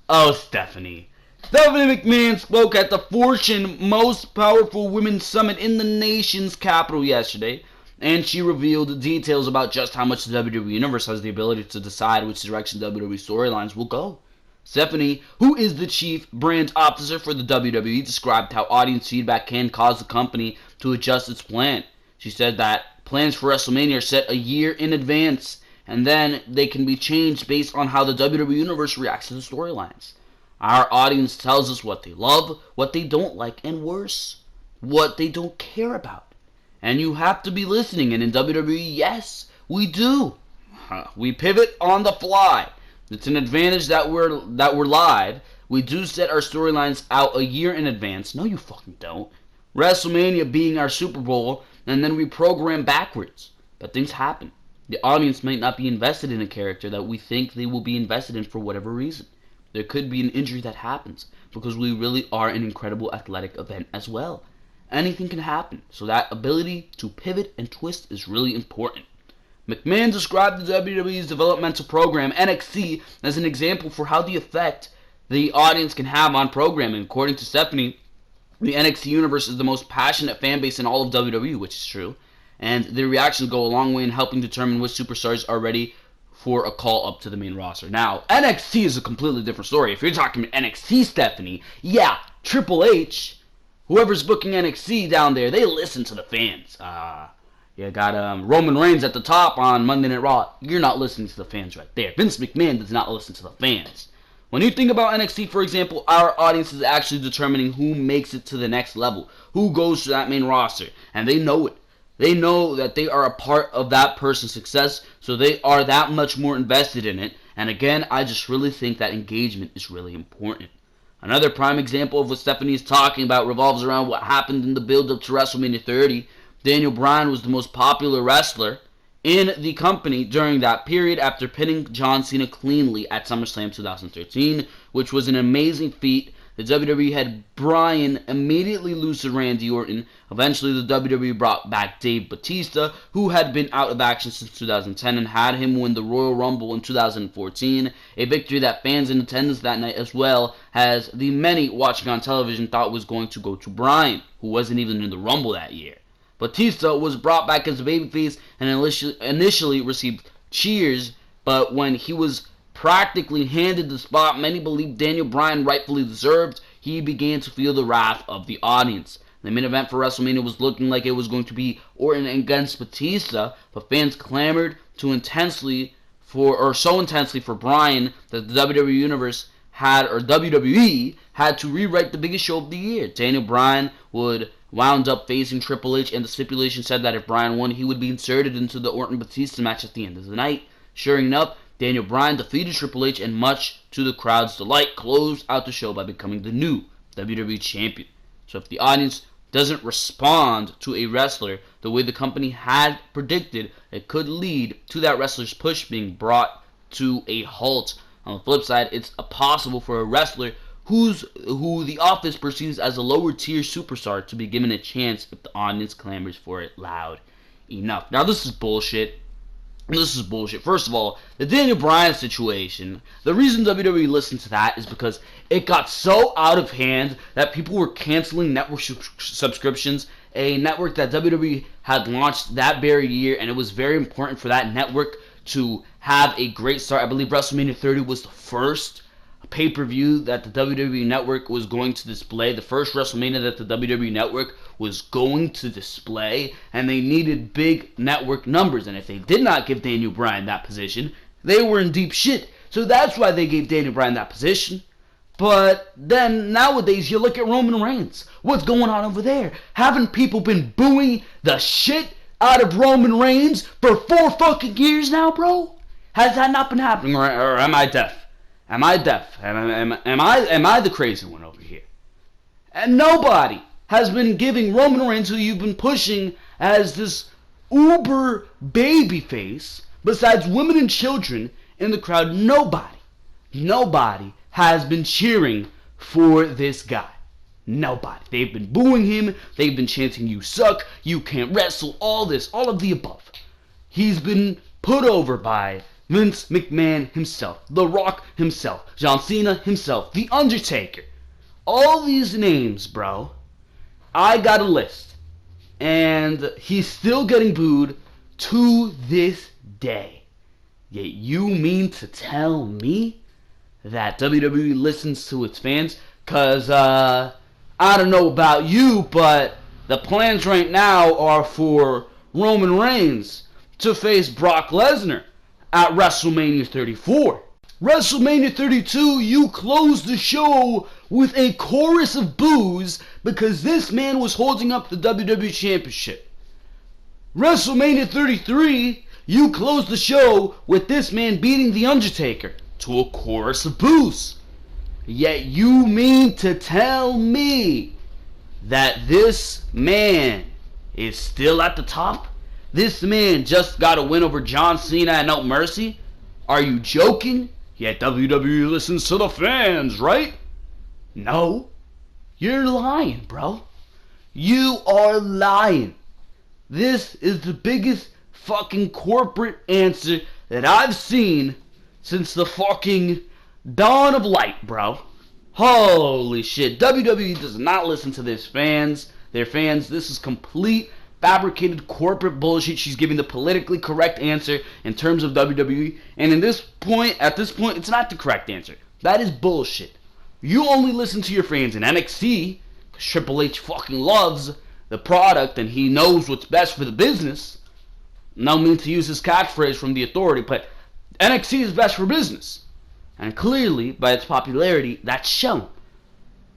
Oh, Stephanie. Stephanie McMahon spoke at the Fortune Most Powerful Women's Summit in the nation's capital yesterday, and she revealed details about just how much the WWE Universe has the ability to decide which direction WWE storylines will go. Stephanie, who is the chief brand officer for the WWE, described how audience feedback can cause the company to adjust its plan. She said that plans for WrestleMania are set a year in advance, and then they can be changed based on how the WWE Universe reacts to the storylines. Our audience tells us what they love, what they don't like, and worse, what they don't care about. And you have to be listening, and in WWE, yes, we do. We pivot on the fly. It's an advantage that we're live. We do set our storylines out a year in advance. No, you fucking don't. WrestleMania being our Super Bowl, and then we program backwards. But things happen. The audience might not be invested in a character that we think they will be invested in for whatever reason. There could be an injury that happens because we really are an incredible athletic event as well. Anything can happen, so that ability to pivot and twist is really important. McMahon described the WWE's developmental program, NXT, as an example for how the effect the audience can have on programming. According to Stephanie, the NXT universe is the most passionate fan base in all of WWE, which is true, and their reactions go a long way in helping determine which superstars are ready for a call up to the main roster. Now, NXT is a completely different story. If you're talking NXT, Stephanie, yeah, Triple H, whoever's booking NXT down there, they listen to the fans. You got Roman Reigns at the top on Monday Night Raw. You're not listening to the fans right there. Vince McMahon does not listen to the fans. When you think about NXT, for example, our audience is actually determining who makes it to the next level, who goes to that main roster, and they know it. They know that they are a part of that person's success, so they are that much more invested in it. And again, I just really think that engagement is really important. Another prime example of what Stephanie is talking about revolves around what happened in the build-up to WrestleMania 30. Daniel Bryan was the most popular wrestler in the company during that period after pinning John Cena cleanly at SummerSlam 2013, which was an amazing feat. The WWE had Bryan immediately lose to Randy Orton. Eventually, the WWE brought back Dave Bautista, who had been out of action since 2010, and had him win the Royal Rumble in 2014, a victory that fans in attendance that night, as well as the many watching on television, thought was going to go to Bryan, who wasn't even in the Rumble that year. Batista was brought back as a babyface and initially received cheers, but when he was practically handed the spot many believed Daniel Bryan rightfully deserved, he began to feel the wrath of the audience. The main event for WrestleMania was looking like it was going to be Orton against Batista, but fans clamored so intensely for Bryan that the WWE had to rewrite the biggest show of the year. Daniel Bryan would wound up facing Triple H, and the stipulation said that if Bryan won, he would be inserted into the Orton-Batista match at the end of the night. Sure enough, Daniel Bryan defeated Triple H and, much to the crowd's delight, closed out the show by becoming the new WWE Champion. So if the audience doesn't respond to a wrestler the way the company had predicted, it could lead to that wrestler's push being brought to a halt. On the flip side, it's possible for a wrestler who the office perceives as a lower tier superstar to be given a chance if the audience clamors for it loud enough. Now this is bullshit. First of all, the Daniel Bryan situation, the reason WWE listened to that is because it got so out of hand that people were canceling network subscriptions, a network that WWE had launched that very year, and it was very important for that network to have a great start. I believe WrestleMania 30 was the first pay-per-view that the WWE Network was going to display, the first WrestleMania that the WWE Network was going to display, and they needed big network numbers, and if they did not give Daniel Bryan that position, they were in deep shit. So that's why they gave Daniel Bryan that position. But then nowadays you look at Roman Reigns. What's going on over there? Haven't people been booing the shit out of Roman Reigns for 4 fucking years now, bro? Has that not been happening? Or am I deaf? Am I deaf? Am I the crazy one over here? And nobody has been giving Roman Reigns, who you've been pushing as this uber babyface, besides women and children in the crowd, nobody has been cheering for this guy. Nobody. They've been booing him. They've been chanting, "You suck. You can't wrestle." All of the above. He's been put over by Vince McMahon himself, The Rock himself, John Cena himself, The Undertaker. All these names, bro. I got a list. And he's still getting booed to this day. Yet you mean to tell me that WWE listens to its fans? Because, I don't know about you, but the plans right now are for Roman Reigns to face Brock Lesnar at WrestleMania 34. WrestleMania 32, you closed the show with a chorus of boos because this man was holding up the WWE Championship. WrestleMania 33, you closed the show with this man beating The Undertaker to a chorus of boos. Yet you mean to tell me that this man is still at the top? This man just got a win over John Cena at No Mercy? Are you joking? Yet WWE listens to the fans, right? No. You're lying, bro. You are lying. This is the biggest fucking corporate answer that I've seen since the fucking dawn of light, bro. Holy shit. WWE does not listen to their fans. This is complete fabricated corporate bullshit. She's giving the politically correct answer in terms of WWE. And at this point, it's not the correct answer. That is bullshit. You only listen to your fans in NXT because Triple H fucking loves the product and he knows what's best for the business. No mean to use his catchphrase from The Authority, but NXT is best for business. And clearly, by its popularity, that's shown.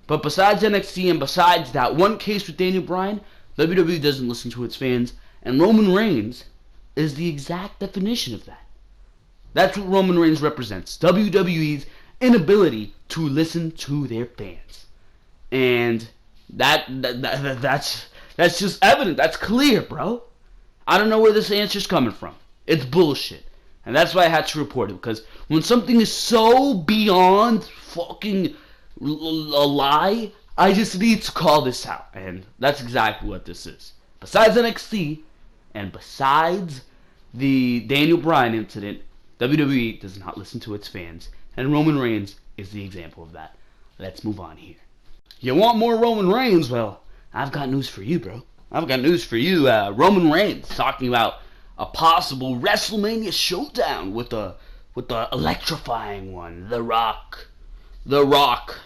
But besides NXT and besides that one case with Daniel Bryan, WWE doesn't listen to its fans, and Roman Reigns is the exact definition of that. That's what Roman Reigns represents. WWE's inability to listen to their fans. And that's just evident. That's clear, bro. I don't know where this answer's coming from. It's bullshit. And that's why I had to report it, because when something is so beyond fucking a lie, I just need to call this out. And that's exactly what this is. Besides NXT, and besides the Daniel Bryan incident, WWE does not listen to its fans. And Roman Reigns is the example of that. Let's move on here. You want more Roman Reigns? Well, I've got news for you, bro. I've got news for you. Roman Reigns talking about a possible WrestleMania showdown with the electrifying one, The Rock. The Rock.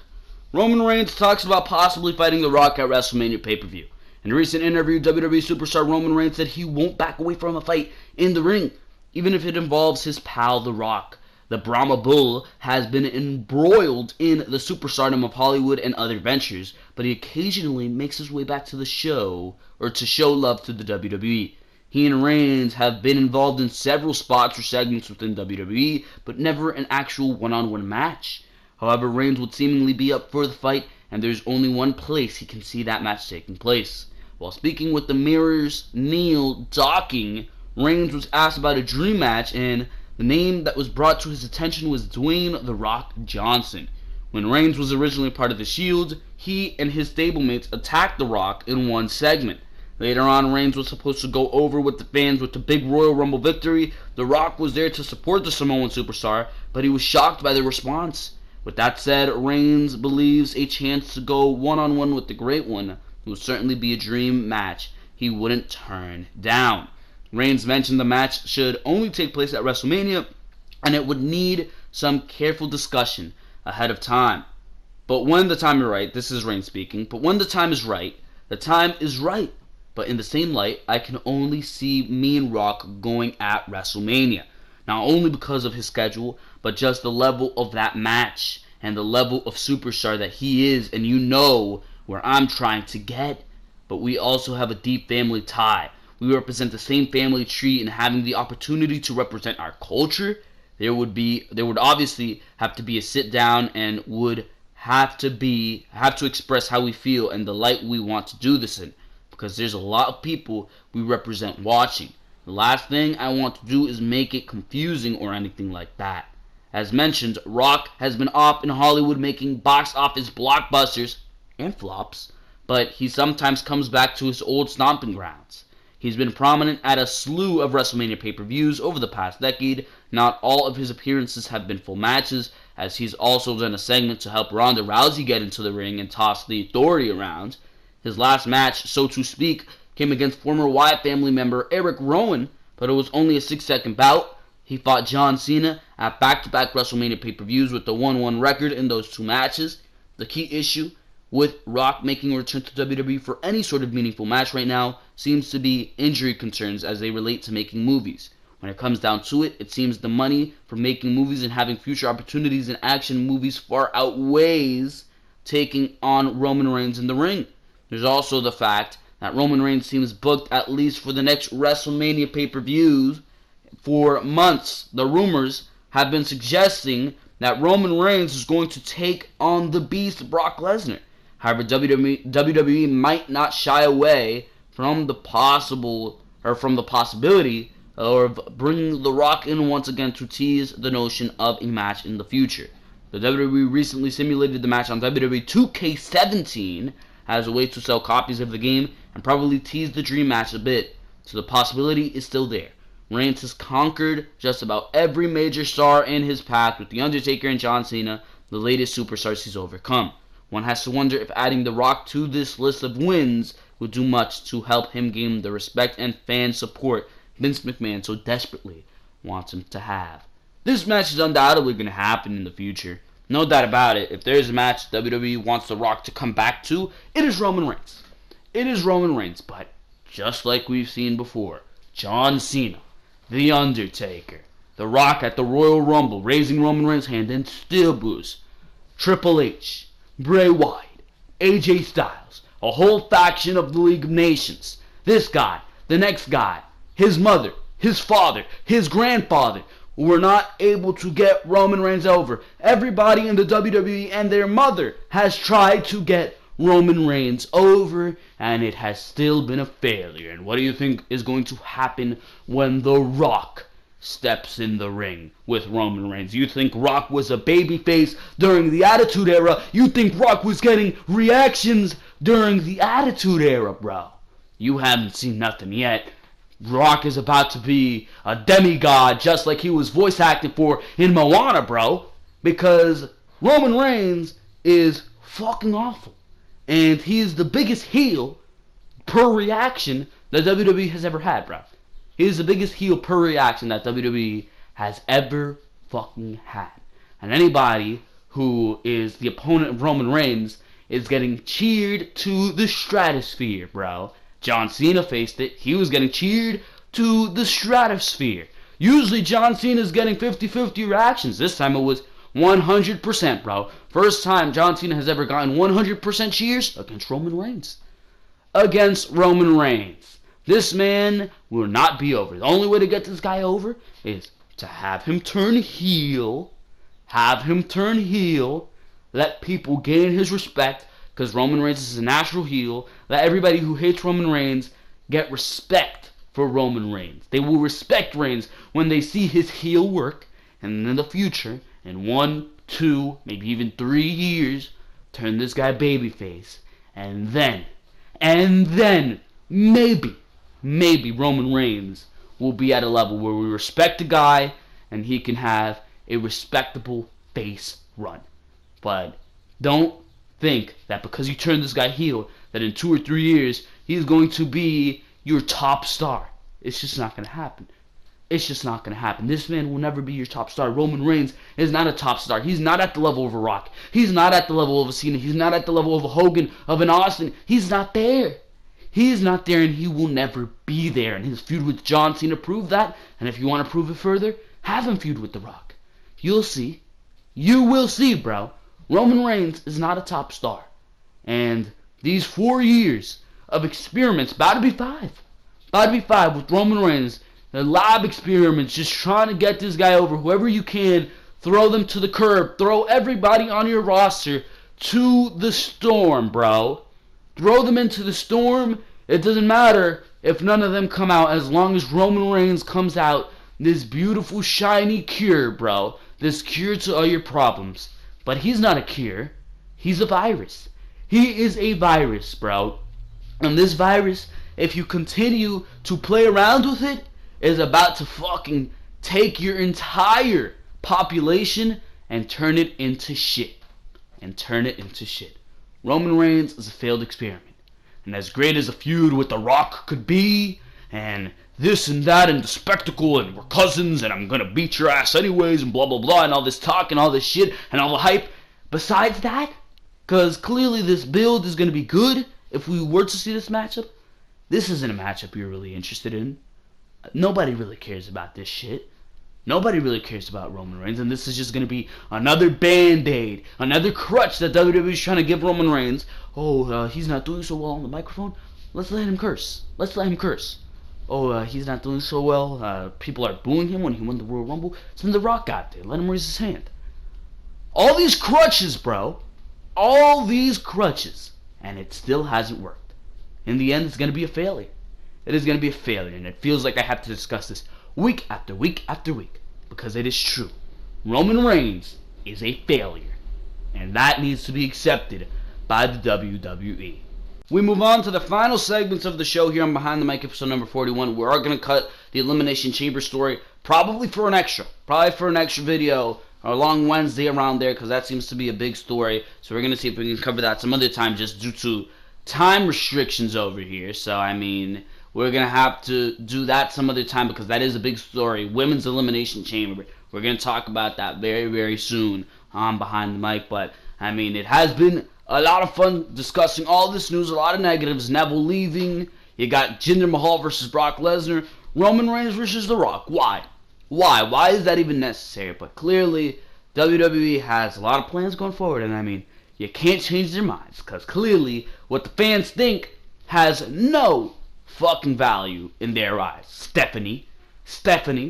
Roman Reigns talks about possibly fighting The Rock at WrestleMania pay-per-view. In a recent interview, WWE superstar Roman Reigns said he won't back away from a fight in the ring, even if it involves his pal The Rock. The Brahma Bull has been embroiled in the superstardom of Hollywood and other ventures, but he occasionally makes his way back to the show, or to show love to the WWE. He and Reigns have been involved in several spots or segments within WWE, but never an actual one-on-one match. However, Reigns would seemingly be up for the fight, and there's only one place he can see that match taking place. While speaking with the Mirror's Neil Docking, Reigns was asked about a dream match, and the name that was brought to his attention was Dwayne "The Rock" Johnson. When Reigns was originally part of the Shield, he and his stablemates attacked The Rock in one segment. Later on, Reigns was supposed to go over with the fans with the big Royal Rumble victory. The Rock was there to support the Samoan superstar, but he was shocked by the response. With that said, Reigns believes a chance to go one-on-one with the Great One would certainly be a dream match he wouldn't turn down. Reigns mentioned the match should only take place at WrestleMania, and it would need some careful discussion ahead of time. But when the time is right, this is Reigns speaking, but when the time is right, the time is right. But in the same light, I can only see me and Rock going at WrestleMania. Not only because of his schedule, but just the level of that match. and the level of superstar that he is, and you know where I'm trying to get. But we also have a deep family tie. We represent the same family tree, and having the opportunity to represent our culture, there would obviously have to be a sit down, and would have to express how we feel and the light we want to do this in, because there's a lot of people we represent watching. The last thing I want to do is make it confusing or anything like that. As mentioned, Rock has been off in Hollywood making box office blockbusters and flops, but he sometimes comes back to his old stomping grounds. He's been prominent at a slew of WrestleMania pay-per-views over the past decade. Not all of his appearances have been full matches, as he's also done a segment to help Ronda Rousey get into the ring and toss the Authority around. His last match, so to speak, came against former Wyatt family member Eric Rowan, but it was only a 6-second bout. He fought John Cena at back-to-back WrestleMania pay-per-views with the 1-1 record in those two matches. The key issue with Rock making a return to WWE for any sort of meaningful match right now seems to be injury concerns as they relate to making movies. When it comes down to it, it seems the money for making movies and having future opportunities in action movies far outweighs taking on Roman Reigns in the ring. There's also the fact that Roman Reigns seems booked at least for the next WrestleMania pay-per-views for months. The rumors have been suggesting that Roman Reigns is going to take on the Beast Brock Lesnar. However, WWE might not shy away from the possibility of bringing The Rock in once again to tease the notion of a match in the future. The WWE recently simulated the match on WWE 2K17 as a way to sell copies of the game and probably tease the dream match a bit, so the possibility is still there. Reigns has conquered just about every major star in his path, with The Undertaker and John Cena the latest superstars he's overcome. One has to wonder if adding The Rock to this list of wins would do much to help him gain the respect and fan support Vince McMahon so desperately wants him to have. This match is undoubtedly going to happen in the future. No doubt about it. If there's a match WWE wants The Rock to come back to, it is Roman Reigns. It is Roman Reigns, but just like we've seen before, John Cena, The Undertaker, The Rock at the Royal Rumble raising Roman Reigns' hand and still boos, Triple H, Bray Wyatt, AJ Styles, a whole faction of the League of Nations, this guy, the next guy, his mother, his father, his grandfather, were not able to get Roman Reigns over. Everybody in the WWE and their mother has tried to get Roman Reigns over, and it has still been a failure. And what do you think is going to happen when The Rock steps in the ring with Roman Reigns? You think Rock was a babyface during the Attitude Era? You think Rock was getting reactions during the Attitude Era, bro? You haven't seen nothing yet. Rock is about to be a demigod, just like he was voice acting for in Moana, bro. Because Roman Reigns is fucking awful. And he is the biggest heel per reaction that WWE has ever had, bro. He is the biggest heel per reaction that WWE has ever fucking had. And anybody who is the opponent of Roman Reigns is getting cheered to the stratosphere, bro. John Cena faced it. He was getting cheered to the stratosphere. Usually John Cena's getting 50-50 reactions. This time it was 100%, bro. First time John Cena has ever gotten 100% cheers against Roman Reigns. Against Roman Reigns. This man will not be over. The only way to get this guy over is to have him turn heel. Have him turn heel. Let people gain his respect, because Roman Reigns is a natural heel. Let everybody who hates Roman Reigns get respect for Roman Reigns. They will respect Reigns when they see his heel work, and in the future, in 1, 2, maybe even 3 years, turn this guy babyface. And then, maybe Roman Reigns will be at a level where we respect the guy, and he can have a respectable face run. But don't think that because you turn this guy heel, that in 2 or 3 years, he's going to be your top star. It's just not going to happen. It's just not going to happen. This man will never be your top star. Roman Reigns is not a top star. He's not at the level of a Rock. He's not at the level of a Cena. He's not at the level of a Hogan, of an Austin. He's not there. He's not there, and he will never be there. And his feud with John Cena proved that. And if you want to prove it further, have him feud with The Rock. You'll see. You will see, bro. Roman Reigns is not a top star. And these 4 years of experiments, about to be five with Roman Reigns, the lab experiments, just trying to get this guy over, whoever you can, throw them to the curb, throw everybody on your roster to the storm, bro. Throw them into the storm. It doesn't matter if none of them come out, as long as Roman Reigns comes out, this beautiful shiny cure, bro. This cure to all your problems. But he's not a cure. He's a virus. He is a virus, bro. And this virus, if you continue to play around with it, is about to fucking take your entire population and turn it into shit. Roman Reigns is a failed experiment. And as great as a feud with The Rock could be, and this and that, and the spectacle, and we're cousins, and I'm gonna beat your ass anyways, and blah blah blah, and all this talk, and all this shit, and all the hype, besides that, because clearly this build is gonna be good, if we were to see this matchup, this isn't a matchup you're really interested in. Nobody really cares about this shit. Nobody really cares about Roman Reigns, and this is just going to be another Band-Aid, another crutch that WWE is trying to give Roman Reigns. Oh, he's not doing so well on the microphone. Let's let him curse. Oh, he's not doing so well. People are booing him when he won the Royal Rumble. So then The Rock got there. Let him raise his hand. All these crutches, bro. All these crutches. And it still hasn't worked. In the end, it's going to be a failure. It is going to be a failure, and it feels like I have to discuss this week after week after week, because it is true. Roman Reigns is a failure, and that needs to be accepted by the WWE. We move on to the final segments of the show here on Behind the Mic, episode number 41. We are going to cut the Elimination Chamber story, probably for an extra video, or a long Wednesday around there, because that seems to be a big story. So we're going to see if we can cover that some other time, just due to time restrictions over here. So, I mean, we're going to have to do that some other time, because that is a big story. Women's Elimination Chamber. We're going to talk about that very, very soon on Behind the Mic. But, I mean, it has been a lot of fun discussing all this news, a lot of negatives. Neville leaving. You got Jinder Mahal versus Brock Lesnar. Roman Reigns versus The Rock. Why? Why is that even necessary? But clearly, WWE has a lot of plans going forward. And, I mean, you can't change their minds, because clearly what the fans think has no fucking value in their eyes. Stephanie.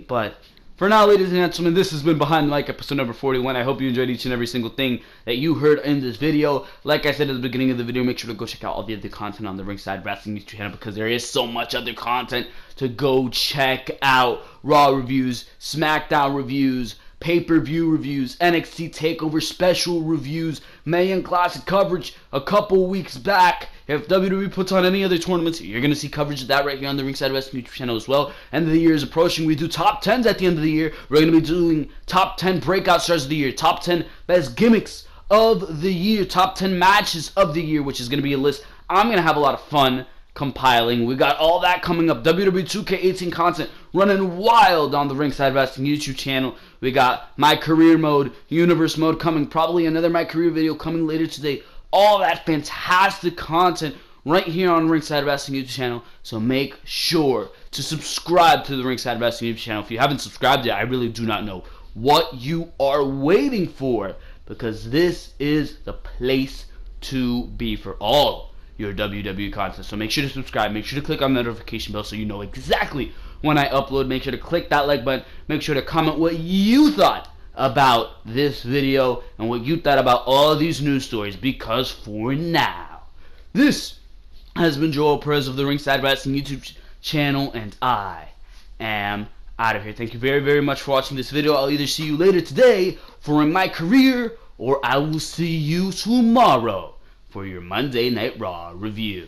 But for now, ladies and gentlemen, this has been Behind the Mic, episode number 41. I hope you enjoyed each and every single thing that you heard in this video. Like I said at the beginning of the video, make sure to go check out all the other content on the Ringside Wrestling YouTube channel, because there is so much other content to go check out. Raw reviews, Smackdown reviews, pay-per-view reviews, NXT TakeOver special reviews, Mae Young Classic coverage a couple weeks back. If WWE puts on any other tournaments, you're going to see coverage of that right here on the Ringside Wrestling YouTube channel as well. End of the year is approaching. We do top 10s at the end of the year. We're going to be doing top 10 breakout stars of the year, top 10 best gimmicks of the year, top 10 matches of the year, which is going to be a list I'm going to have a lot of fun compiling. We got all that coming up. WWE 2K18 content running wild on the Ringside Wrestling YouTube channel. We got My Career Mode, Universe Mode coming, probably another My Career video coming later today. All that fantastic content right here on Ringside Wrestling YouTube channel. So make sure to subscribe to the Ringside Wrestling YouTube channel. If you haven't subscribed yet, I really do not know what you are waiting for, because this is the place to be for all your WWE content. So make sure to subscribe, make sure to click on the notification bell so you know exactly when I upload. Make sure to click that like button, make sure to comment what you thought about this video and what you thought about all of these news stories, because for now, this has been Joel Perez of the Ringside Wrestling YouTube channel, and I am out of here. Thank you very, very much for watching this video. I'll either see you later today for My Career, or I will see you tomorrow for your Monday Night Raw review.